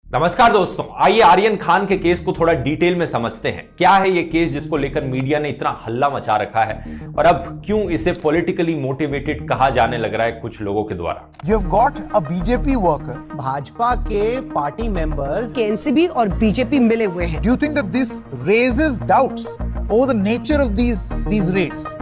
नमस्कार दोस्तों, आइए आर्यन खान के केस को थोड़ा डिटेल में समझते हैं। क्या है ये केस जिसको लेकर मीडिया ने इतना हल्ला मचा रखा है और अब क्यों इसे पॉलिटिकली मोटिवेटेड कहा जाने लग रहा है कुछ लोगों के द्वारा। You have got a BJP worker. Bhajpa के पार्टी मेंबर्स के एनसीबी और बीजेपी मिले हुए हैं। Do you think that this raises doubts over the nature of these raids?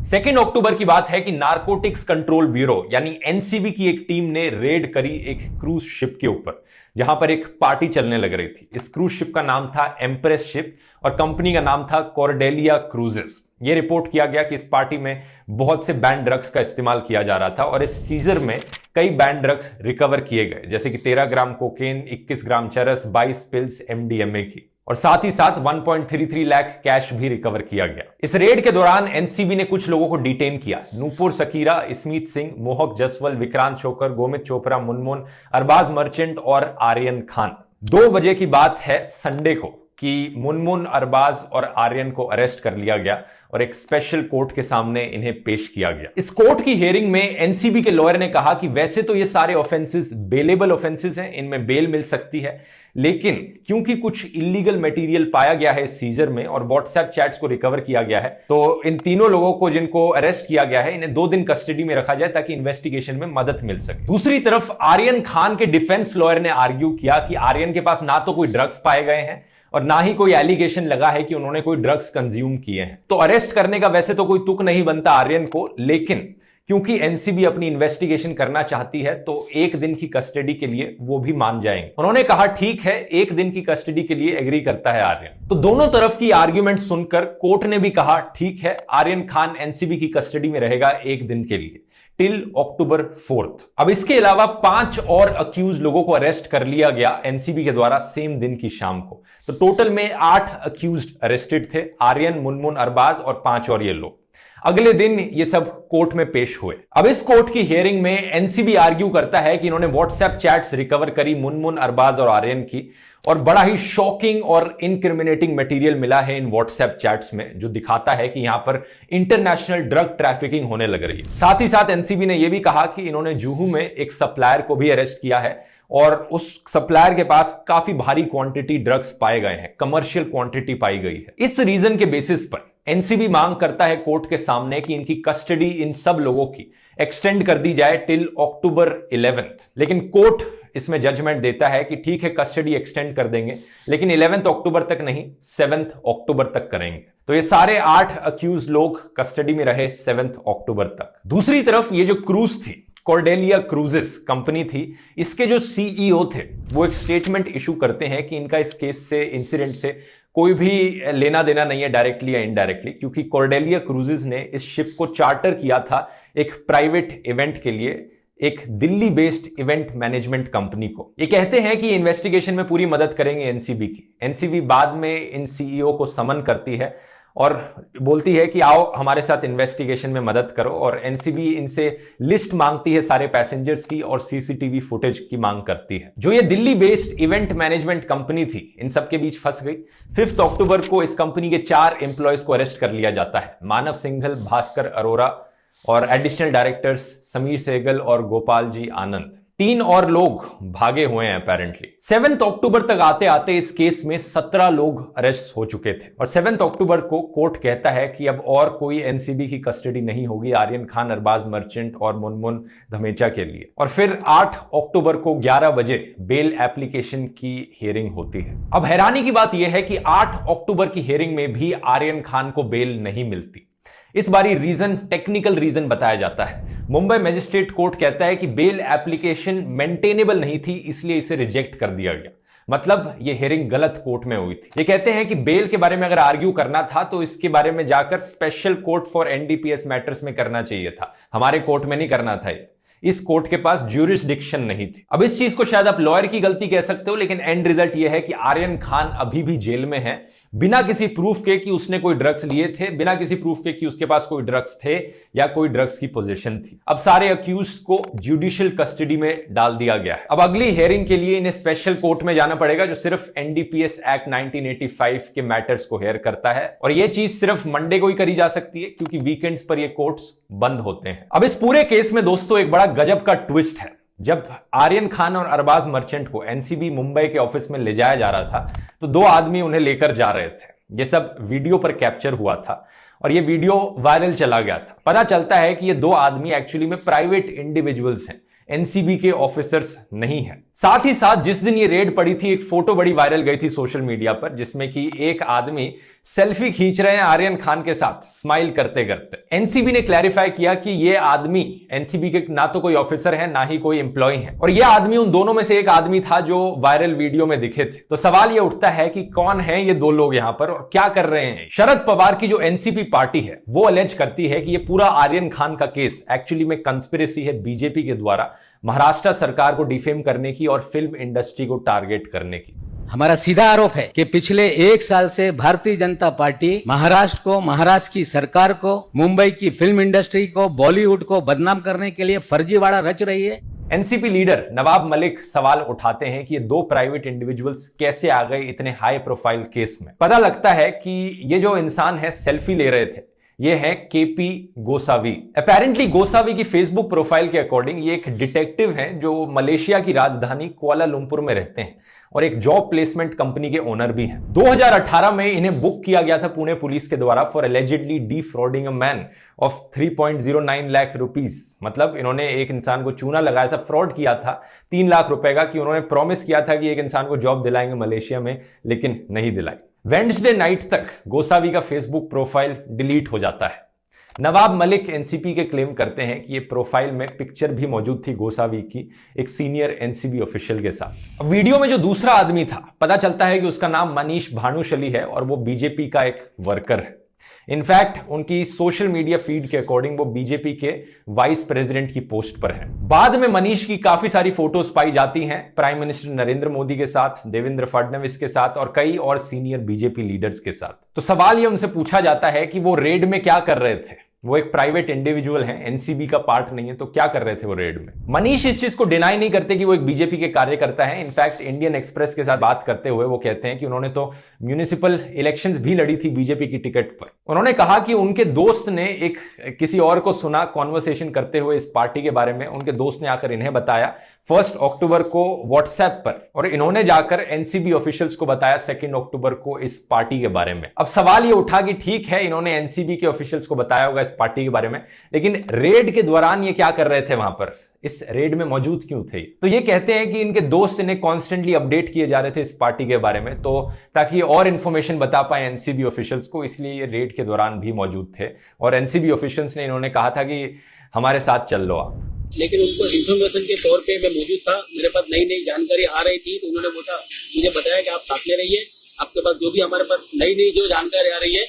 2 अक्टूबर की बात है कि नारकोटिक्स कंट्रोल ब्यूरो यानी एनसीबी की एक टीम ने रेड करी एक क्रूज शिप के ऊपर, जहां पर एक पार्टी चलने लग रही थी। इस क्रूज शिप का नाम था एम्प्रेस शिप और कंपनी का नाम था कॉर्डेलिया क्रूजेस। ये रिपोर्ट किया गया कि इस पार्टी में बहुत से बैन ड्रग्स का इस्तेमाल किया जा रहा था और इस सीजर में कई बैन ड्रग्स रिकवर किए गए, जैसे कि 13 ग्राम कोकेन, 21 ग्राम चरस, 22 पिल्स एमडीएमए की, और साथ ही साथ 1.33 लाख कैश भी रिकवर किया गया। इस रेड के दौरान एनसीबी ने कुछ लोगों को डिटेन किया। नूपुर सकीरा, स्मित सिंह, मोहक जसवल, विक्रांत शोकर, गोमित चोपड़ा, मुनमुन, अरबाज मर्चेंट और आर्यन खान। 2 बजे की बात है संडे को कि मुनमुन, अरबाज और आर्यन को अरेस्ट कर लिया गया और एक स्पेशल कोर्ट के सामने इन्हें पेश किया गया। इस कोर्ट की हियरिंग में एनसीबी के लॉयर ने कहा कि वैसे तो ये सारे ऑफेंसेस बेलेबल ऑफेंसेस हैं, इनमें बेल मिल सकती है, लेकिन क्योंकि कुछ इलीगल मटेरियल पाया गया है इस सीजर में और व्हाट्सएप चैट्स को रिकवर किया गया है, तो इन तीनों लोगों को जिनको अरेस्ट किया गया है, इन्हें 2 दिन कस्टडी में रखा जाए ताकि इन्वेस्टिगेशन में मदद मिल सके। दूसरी तरफ आर्यन खान के डिफेंस लॉयर ने आर्ग्यू किया कि आर्यन के पास ना तो कोई ड्रग्स पाए गए हैं और ना ही कोई एलिगेशन लगा है कि उन्होंने कोई ड्रग्स कंज्यूम किए हैं, तो अरेस्ट करने का वैसे तो कोई तुक नहीं बनता आर्यन को, लेकिन क्योंकि एनसीबी अपनी इन्वेस्टिगेशन करना चाहती है तो 1 दिन की कस्टडी के लिए वो भी मान जाएंगे। उन्होंने कहा ठीक है, 1 दिन की कस्टडी के लिए एग्री करता है आर्यन। तो दोनों तरफ की आर्ग्यूमेंट सुनकर कोर्ट ने भी कहा ठीक है, आर्यन खान एनसीबी की कस्टडी में रहेगा 1 दिन के लिए, टिल अक्टूबर 4। अब इसके अलावा 5 और अक्यूज लोगों को अरेस्ट कर लिया गया एनसीबी के द्वारा सेम दिन की शाम को। तो टोटल में 8 अक्यूज अरेस्टेड थे, आर्यन, मुनमुन, अरबाज और 5 और ये लोग। अगले दिन ये सब कोर्ट में पेश हुए। अब इस कोर्ट की हियरिंग में एनसीबी आर्ग्यू करता है कि इन्होंने व्हाट्सएप चैट्स रिकवर करी मुनमुन, अरबाज और आर्यन की, और बड़ा ही शॉकिंग और इनक्रिमिनेटिंग मटेरियल मिला है इन व्हाट्सएप चैट्स में, जो दिखाता है कि यहां पर इंटरनेशनल ड्रग ट्रैफिकिंग होने लग रही है। साथ ही साथ एनसीबी ने यह भी कहा कि इन्होंने जुहू में एक सप्लायर को भी अरेस्ट किया है और उस सप्लायर के पास काफी भारी क्वांटिटी ड्रग्स पाए गए हैं, कमर्शियल क्वांटिटी पाई गई है। इस रीजन के बेसिस पर एनसीबी मांग करता है कोर्ट के सामने कि इनकी कस्टडी इन सब लोगों की एक्सटेंड कर दी जाए टिल अक्टूबर 11। लेकिन कोर्ट इसमें जजमेंट देता है कि ठीक है, कस्टडी एक्सटेंड कर देंगे, लेकिन 11 अक्टूबर तक नहीं, 7 अक्टूबर तक करेंगे। तो ये सारे 8 अक्यूज लोग कस्टडी में रहे 7 अक्टूबर तक। दूसरी तरफ ये जो क्रूज थी, कॉर्डेलिया क्रूजेस कंपनी थी, इसके जो सीईओ थे वो एक स्टेटमेंट इशू करते हैं कि इनका इस केस से, इंसिडेंट से कोई भी लेना देना नहीं है डायरेक्टली या इनडायरेक्टली, क्योंकि कॉर्डेलिया क्रूजेस ने इस शिप को चार्टर किया था एक प्राइवेट इवेंट के लिए, एक Delhi based event management company को। ये कहते हैं कि इन्वेस्टिगेशन में पूरी मदद करेंगे एनसीबी की। एनसीबी बाद में इन सीईओ को समन करती है और बोलती है कि आओ हमारे साथ इन्वेस्टिगेशन में मदद करो, और एनसीबी इनसे लिस्ट मांगती है सारे पैसेंजर्स की और सीसीटीवी फुटेज की मांग करती है। जो ये Delhi based event management company थी, इन सबके बीच फंस गई। 5 अक्टूबर को इस कंपनी के 4 एम्प्लॉयज को अरेस्ट कर लिया जाता है, मानव सिंघल, भास्कर अरोरा और एडिशनल डायरेक्टर्स समीर सहगल और गोपाल जी आनंद। 3 और लोग भागे हुए हैं अपेरेंटली। 7 अक्टूबर तक आते आते इस केस में 17 लोग अरेस्ट हो चुके थे और 7 अक्टूबर को कोर्ट कहता है कि अब और कोई एनसीबी की कस्टडी नहीं होगी आर्यन खान, अरबाज मर्चेंट और मुनमुन धमेचा के लिए। और फिर 8 अक्टूबर को 11 बजे बेल एप्लीकेशन की हियरिंग होती है। अब हैरानी की बात यह है कि 8 अक्टूबर की हियरिंग में भी आर्यन खान को बेल नहीं मिलती। इस बारी रीजन टेक्निकल रीजन बताया जाता है। मुंबई मजिस्ट्रेट कोर्ट कहता है कि बेल एप्लीकेशन मेंटेनेबल नहीं थी, इसलिए इसे रिजेक्ट कर दिया गया। मतलब ये हियरिंग गलत कोर्ट में हुई थी। ये कहते हैं कि बेल के बारे में अगर आर्ग्यू करना था तो इसके बारे में जाकर special court for NDPS matters में करना चाहिए था, हमारे कोर्ट में नहीं करना था। इस कोर्ट के पास ज्यूरिसडिक्शन नहीं थी। अब इस चीज को शायद आप लॉयर की गलती कह सकते हो, लेकिन एंड रिजल्ट यह है कि आर्यन खान अभी भी जेल में है बिना किसी प्रूफ के कि उसने कोई ड्रग्स लिए थे, बिना किसी प्रूफ के कि उसके पास कोई ड्रग्स थे या कोई ड्रग्स की पोजीशन थी। अब सारे अक्यूज को जुडिशियल कस्टडी में डाल दिया गया है। अब अगली हियरिंग के लिए इन्हें स्पेशल कोर्ट में जाना पड़ेगा जो सिर्फ एनडीपीएस एक्ट 1985 के मैटर्स को हेयर करता है, और यह चीज सिर्फ मंडे को ही करी जा सकती है क्योंकि वीकेंड्स पर ये कोर्ट्स बंद होते हैं। अब इस पूरे केस में दोस्तों एक बड़ा गजब का ट्विस्ट है। जब आर्यन खान और अरबाज मर्चेंट को एनसीबी मुंबई के ऑफिस में ले जाया जा रहा था तो दो आदमी उन्हें लेकर जा रहे थे। यह सब वीडियो पर कैप्चर हुआ था और यह वीडियो वायरल चला गया था। पता चलता है कि ये दो आदमी एक्चुअली में प्राइवेट इंडिविजुअल्स हैं, एनसीबी के ऑफिसर्स नहीं है। साथ ही साथ जिस दिन ये रेड पड़ी थी, एक फोटो बड़ी वायरल गई थी सोशल मीडिया पर जिसमें कि एक आदमी सेल्फी खींच रहे हैं आर्यन खान के साथ स्माइल करते करते। एनसीबी ने क्लैरिफाई किया कि ये आदमी एनसीबी के ना तो कोई ऑफिसर है ना ही कोई एम्प्लॉय है, और ये आदमी उन दोनों में से एक आदमी था जो वायरल वीडियो में दिखे थे। तो सवाल ये उठता है कि कौन है ये दो लोग यहां पर और क्या कर रहे हैं। शरद पवार की जो एनसीपी पार्टी है वो अलेज करती है कि ये पूरा आर्यन खान का केस एक्चुअली में कंस्पिरेसी है बीजेपी के द्वारा महाराष्ट्र सरकार को डिफेम करने की और फिल्म इंडस्ट्री को टारगेट करने की। हमारा सीधा आरोप है कि पिछले 1 साल से भारतीय जनता पार्टी महाराष्ट्र को, महाराष्ट्र की सरकार को, मुंबई की फिल्म इंडस्ट्री को, बॉलीवुड को बदनाम करने के लिए फर्जीवाड़ा रच रही है। एनसीपी लीडर नवाब मलिक सवाल उठाते हैं कि ये दो प्राइवेट इंडिविजुअल्स कैसे आ गए इतने हाई प्रोफाइल केस में। पता लगता है कि ये जो इंसान है सेल्फी ले रहे थे, ये है केपी गोसावी। अपेरेंटली गोसावी की फेसबुक प्रोफाइल के अकॉर्डिंग ये एक डिटेक्टिव हैं जो मलेशिया की राजधानी कुआलालंपुर में रहते हैं और एक जॉब प्लेसमेंट कंपनी के ओनर भी हैं। 2018 में इन्हें बुक किया गया था पुणे पुलिस के द्वारा for allegedly defrauding a man of 3.09 lakh rupees. मतलब इन्होंने एक इंसान को चूना लगाया था, फ्रॉड किया था 3 लाख रुपए का, कि उन्होंने प्रॉमिस किया था कि एक इंसान को जॉब दिलाएंगे मलेशिया में, लेकिन नहीं दिलाई। वेडनेसडे नाइट तक गोसावी का फेसबुक प्रोफाइल डिलीट हो जाता है। नवाब मलिक एनसीपी के क्लेम करते हैं कि ये प्रोफाइल में पिक्चर भी मौजूद थी गोसावी की एक सीनियर एनसीबी ऑफिशियल के साथ। अब वीडियो में जो दूसरा आदमी था, पता चलता है कि उसका नाम मनीष भानुशली है और वो बीजेपी का एक वर्कर है। इनफैक्ट उनकी सोशल मीडिया फीड के अकॉर्डिंग वो बीजेपी के वाइस प्रेसिडेंट की पोस्ट पर है। बाद में मनीष की काफी सारी फोटोज पाई जाती हैं प्राइम मिनिस्टर नरेंद्र मोदी के साथ, देवेंद्र फडणवीस के साथ और कई और सीनियर बीजेपी लीडर्स के साथ। तो सवाल ये उनसे पूछा जाता है कि वो रेड में क्या कर रहे थे। वो एक प्राइवेट इंडिविजुअल है, एनसीबी का पार्ट नहीं है, तो क्या कर रहे थे वो रेड में। मनीष इस चीज को डिनाई नहीं करते कि वो एक बीजेपी के कार्यकर्ता है। इनफैक्ट इंडियन एक्सप्रेस के साथ बात करते हुए वो कहते हैं कि उन्होंने तो म्यूनिसिपल इलेक्शंस भी लड़ी थी बीजेपी की टिकट पर। उन्होंने कहा कि उनके दोस्त ने एक किसी और को सुना कॉन्वर्सेशन करते हुए इस पार्टी के बारे में, उनके दोस्त ने आकर इन्हें बताया 1 अक्टूबर को व्हाट्सएप पर, और इन्होंने जाकर एनसीबी ऑफिशियल्स को बताया 2 अक्टूबर को इस पार्टी के बारे में। अब सवाल ये उठा कि ठीक है इन्होंने एनसीबी के ऑफिशियल्स को बताया होगा इस पार्टी के बारे में, लेकिन रेड के दौरान ये क्या कर रहे थे वहां पर, इस रेड में मौजूद क्यों थे। तो ये कहते हैं कि इनके दोस्त इन्हें कॉन्स्टेंटली अपडेट किए जा रहे थे इस पार्टी के बारे में, तो ताकि और इन्फॉर्मेशन बता पाए एनसीबी ऑफिशियल्स को, इसलिए ये रेड के दौरान भी मौजूद थे। और एनसीबी ऑफिशियल्स ने इन्होंने कहा था कि हमारे साथ चल लो आप। लेकिन उनको इन्फॉर्मेशन के तौर पे मैं मौजूद था, मेरे पास नई नई जानकारी आ रही थी, तो उन्होंने मुझे बताया कि आप साथ में रहिए, आपके पास जो भी हमारे पास नई जो जानकारी आ रही है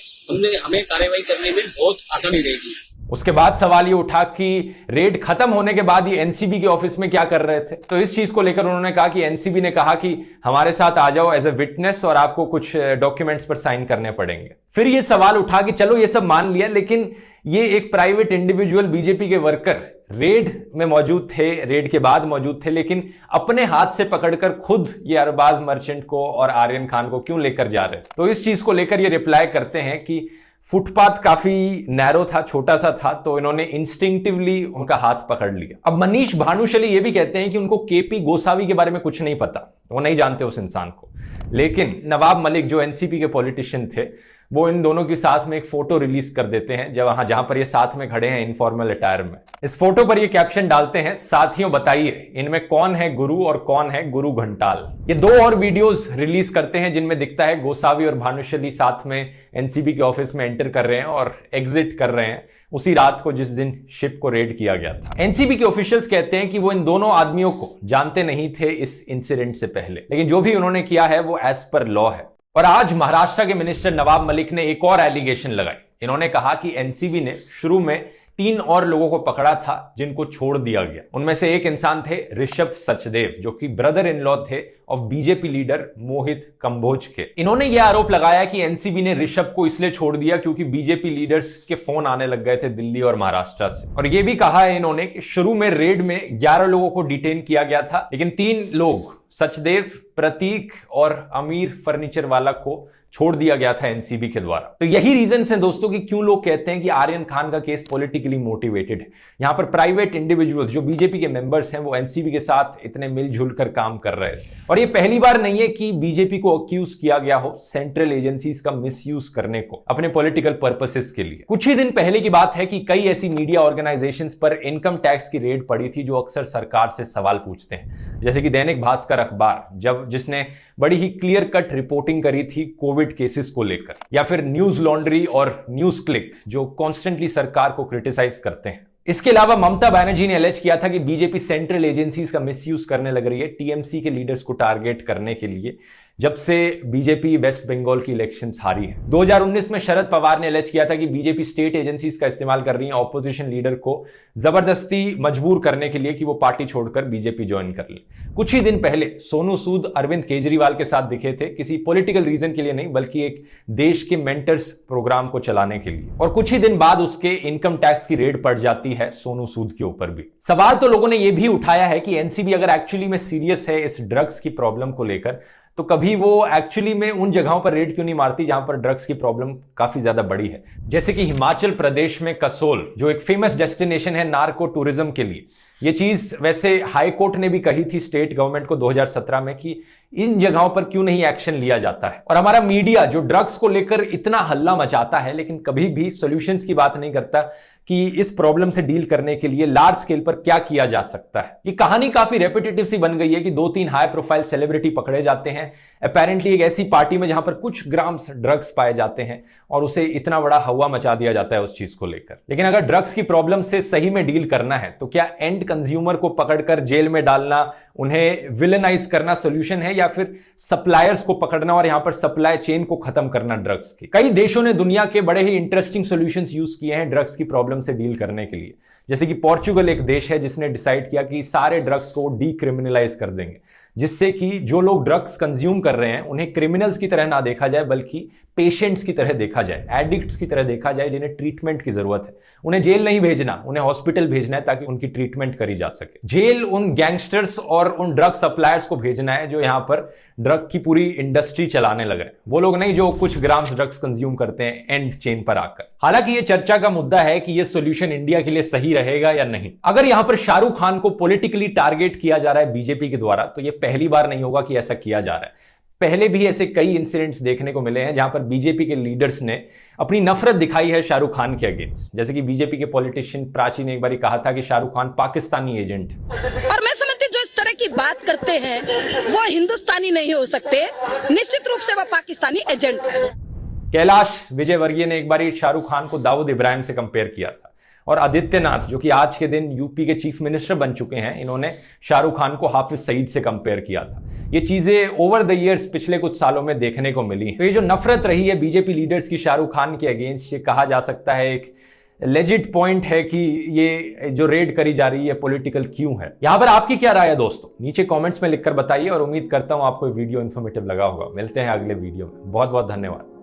हमें कार्रवाई करने में बहुत आसानी रहेगी। उसके बाद सवाल ये उठा कि रेड खत्म होने के बाद ये एनसीबी के ऑफिस में क्या कर रहे थे। तो इस चीज को लेकर उन्होंने कहा कि एनसीबी ने कहा कि हमारे साथ आ जाओ एज ए विटनेस और आपको कुछ डॉक्यूमेंट्स पर साइन करने पड़ेंगे। फिर ये सवाल उठा कि चलो ये सब मान लिया, लेकिन ये एक प्राइवेट इंडिविजुअल बीजेपी के वर्कर रेड में मौजूद थे, रेड के बाद मौजूद थे, लेकिन अपने हाथ से पकड़कर खुद ये अरबाज मर्चेंट को और आर्यन खान को क्यों लेकर जा रहे। तो इस चीज को लेकर ये रिप्लाई करते हैं कि फुटपाथ काफी नैरो था, छोटा सा था, तो इन्होंने इंस्टिंक्टिवली उनका हाथ पकड़ लिया। अब मनीष भानुशली ये भी कहते हैं कि उनको केपी गोसावी के बारे में कुछ नहीं पता, वो नहीं जानते उस इंसान को। लेकिन नवाब मलिक जो एनसीपी के पॉलिटिशियन थे वो इन दोनों की साथ में एक फोटो रिलीज कर देते हैं जहां पर ये साथ में खड़े हैं इनफॉर्मल अटायर में। इस फोटो पर ये कैप्शन डालते हैं, साथियों बताइए इनमें कौन है गुरु और कौन है गुरु घंटाल। ये 2 और वीडियोस रिलीज करते हैं जिनमें दिखता है गोसावी और भानुशली साथ में एनसीबी के ऑफिस में एंटर कर रहे हैं और एग्जिट कर रहे हैं उसी रात को जिस दिन शिप को रेड किया गया था। एनसीबी के ऑफिशियल्स कहते हैं कि वो इन दोनों आदमियों को जानते नहीं थे इस इंसिडेंट से पहले, लेकिन जो भी उन्होंने किया है वो एज पर लॉ है। और आज महाराष्ट्र के मिनिस्टर नवाब मलिक ने एक और एलिगेशन लगाई। इन्होंने कहा कि एनसीबी ने शुरू में 3 और लोगों को पकड़ा था जिनको छोड़ दिया गया। उनमें से एक इंसान थे ऋषभ सचदेव, जो कि ब्रदर इन लॉ थे ऑफ बीजेपी लीडर मोहित कंबोज के। इन्होंने यह आरोप लगाया कि एनसीबी ने ऋषभ को इसलिए छोड़ दिया क्योंकि बीजेपी लीडर्स के फोन आने लग गए थे दिल्ली और महाराष्ट्र से। और यह भी कहा है इन्होंने कि शुरू में रेड में 11 लोगों को डिटेन किया गया था, लेकिन 3 लोग सचदेव, प्रतीक और अमीर फर्नीचर वाला को छोड़ दिया गया था एनसीबी के द्वारा। तो यही रीजन है दोस्तों कि क्यों लोग कहते हैं कि आर्यन खान का केस पॉलिटिकली मोटिवेटेड है। यहां पर प्राइवेट इंडिविजुअल्स जो बीजेपी के मेंबर्स हैं वो एनसीबी के साथ इतने मिलजुल कर काम कर रहे हैं। और ये पहली बार नहीं है कि बीजेपी को अक्यूज किया गया हो सेंट्रल एजेंसीज का मिसयूज करने को अपने पॉलिटिकल पर्पसेस के लिए। कुछ ही दिन पहले की बात है कि कई ऐसी मीडिया ऑर्गेनाइजेशंस पर इनकम टैक्स की रेड पड़ी थी जो अक्सर सरकार से सवाल पूछते हैं, जैसे कि दैनिक भास्कर अखबार जिसने बड़ी ही क्लियर कट रिपोर्टिंग करी थी कोविड केसेस को लेकर, या फिर न्यूज लॉन्ड्री और न्यूज क्लिक जो कॉन्स्टेंटली सरकार को क्रिटिसाइज करते हैं। इसके अलावा ममता बनर्जी ने एलेज किया था कि बीजेपी सेंट्रल एजेंसीज का मिसयूज करने लग रही है टीएमसी के लीडर्स को टारगेट करने के लिए, जब से बीजेपी वेस्ट बंगाल की इलेक्शंस हारी है। 2019 में शरद पवार ने एलेज किया था कि बीजेपी स्टेट एजेंसीज का इस्तेमाल कर रही है ऑपोजिशन लीडर को जबरदस्ती मजबूर करने के लिए कि वो पार्टी छोड़कर बीजेपी ज्वाइन कर ले। कुछ ही दिन पहले सोनू सूद अरविंद केजरीवाल के साथ दिखे थे, किसी पॉलिटिकल रीजन के लिए नहीं बल्कि एक देश के मेंटर्स प्रोग्राम को चलाने के लिए। और कुछ ही दिन बाद उसके इनकम टैक्स की रेड पड़ जाती है सोनू सूद के ऊपर भी। सवाल तो लोगों ने यह भी उठाया है कि एनसीबी अगर एक्चुअली में सीरियस है इस ड्रग्स की प्रॉब्लम को लेकर, तो कभी वो एक्चुअली में उन जगहों पर रेड क्यों नहीं मारती जहां पर ड्रग्स की प्रॉब्लम काफी ज्यादा बड़ी है, जैसे कि हिमाचल प्रदेश में कसोल, जो एक फेमस डेस्टिनेशन है नार्को टूरिज्म के लिए। ये चीज वैसे हाई कोर्ट ने भी कही थी स्टेट गवर्नमेंट को 2017 में कि इन जगहों पर क्यों नहीं एक्शन लिया जाता है। और हमारा मीडिया जो ड्रग्स को लेकर इतना हल्ला मचाता है लेकिन कभी भी सॉल्यूशंस की बात नहीं करता कि इस प्रॉब्लम से डील करने के लिए लार्ज स्केल पर क्या किया जा सकता है। ये कहानी काफी रेपिटेटिव सी बन गई है कि 2-3 हाई प्रोफाइल सेलिब्रिटी पकड़े जाते हैं अपेरेंटली एक ऐसी पार्टी में जहां पर कुछ ग्राम्स ड्रग्स पाए जाते हैं और उसे इतना बड़ा हवा मचा दिया जाता है उस चीज को लेकर। लेकिन अगर ड्रग्स की प्रॉब्लम से सही में डील करना है तो क्या एंड कंज्यूमर को पकड़कर जेल में डालना, उन्हें विलेनाइज करना सोल्यूशन है, या फिर सप्लायर्स को पकड़ना और यहां पर सप्लाई चेन को खत्म करना ड्रग्स की? कई देशों ने दुनिया के बड़े ही इंटरेस्टिंग सॉल्यूशंस यूज किए हैं ड्रग्स की प्रॉब्लम से डील करने के लिए, जैसे कि पोर्चुगल एक देश है जिसने डिसाइड किया कि सारे ड्रग्स को डीक्रिमिनलाइज कर देंगे, जिससे कि जो लोग ड्रग्स कंज्यूम कर रहे हैं उन्हें क्रिमिनल्स की तरह ना देखा जाए बल्कि पेशेंट्स की तरह देखा जाए, एडिक्ट्स की तरह देखा जाए जिन्हें ट्रीटमेंट की जरूरत है। उन्हें जेल नहीं भेजना, उन्हें हॉस्पिटल भेजना है ताकि उनकी ट्रीटमेंट करी जा सके। जेल उन गैंगस्टर्स और उन ड्रग सप्लायर्स को भेजना है जो यहां पर ड्रग की पूरी इंडस्ट्री चलाने लगे, वो लोग नहीं जो कुछ ग्राम्स ड्रग्स कंज्यूम करते हैं एंड चेन पर आकर। हालांकि ये चर्चा का मुद्दा है कि ये सॉल्यूशन इंडिया के लिए सही रहेगा या नहीं। अगर यहां पर शाहरुख खान को पॉलिटिकली टारगेट किया जा रहा है बीजेपी के द्वारा, तो ये पहली बार नहीं होगा कि ऐसा किया जा रहा है। पहले भी ऐसे कई इंसिडेंट्स देखने को मिले हैं जहां पर बीजेपी के लीडर्स ने अपनी नफरत दिखाई है शाहरुख खान के अगेंस्ट, जैसे कि बीजेपी के पॉलिटिशियन प्राची ने एक बार कहा था कि शाहरुख खान पाकिस्तानी एजेंट है। और मैं समझती जो इस तरह की बात करते हैं वो हिंदुस्तानी नहीं हो सकते, निश्चित रूप से वो पाकिस्तानी एजेंट है। कैलाश विजयवर्गीय ने एक बार शाहरुख खान को दाऊद इब्राहिम से कंपेयर किया था, और आदित्यनाथ जो कि आज के दिन यूपी के चीफ मिनिस्टर बन चुके हैं, इन्होंने शाहरुख खान को हाफिज सईद से कंपेयर किया था। ये चीजें ओवर द इयर्स पिछले कुछ सालों में देखने को मिली। तो ये जो नफरत रही है बीजेपी लीडर्स की शाहरुख खान के अगेंस्ट, ये कहा जा सकता है एक लेजिट पॉइंट है कि ये जो रेड करी जा रही है पॉलिटिकल क्यों है। यहां पर आपकी क्या राय है दोस्तों, नीचे कमेंट्स में लिखकर बताइए, और उम्मीद करता हूं आपको वीडियो इन्फॉर्मेटिव लगा होगा। मिलते हैं अगले वीडियो में, बहुत बहुत धन्यवाद।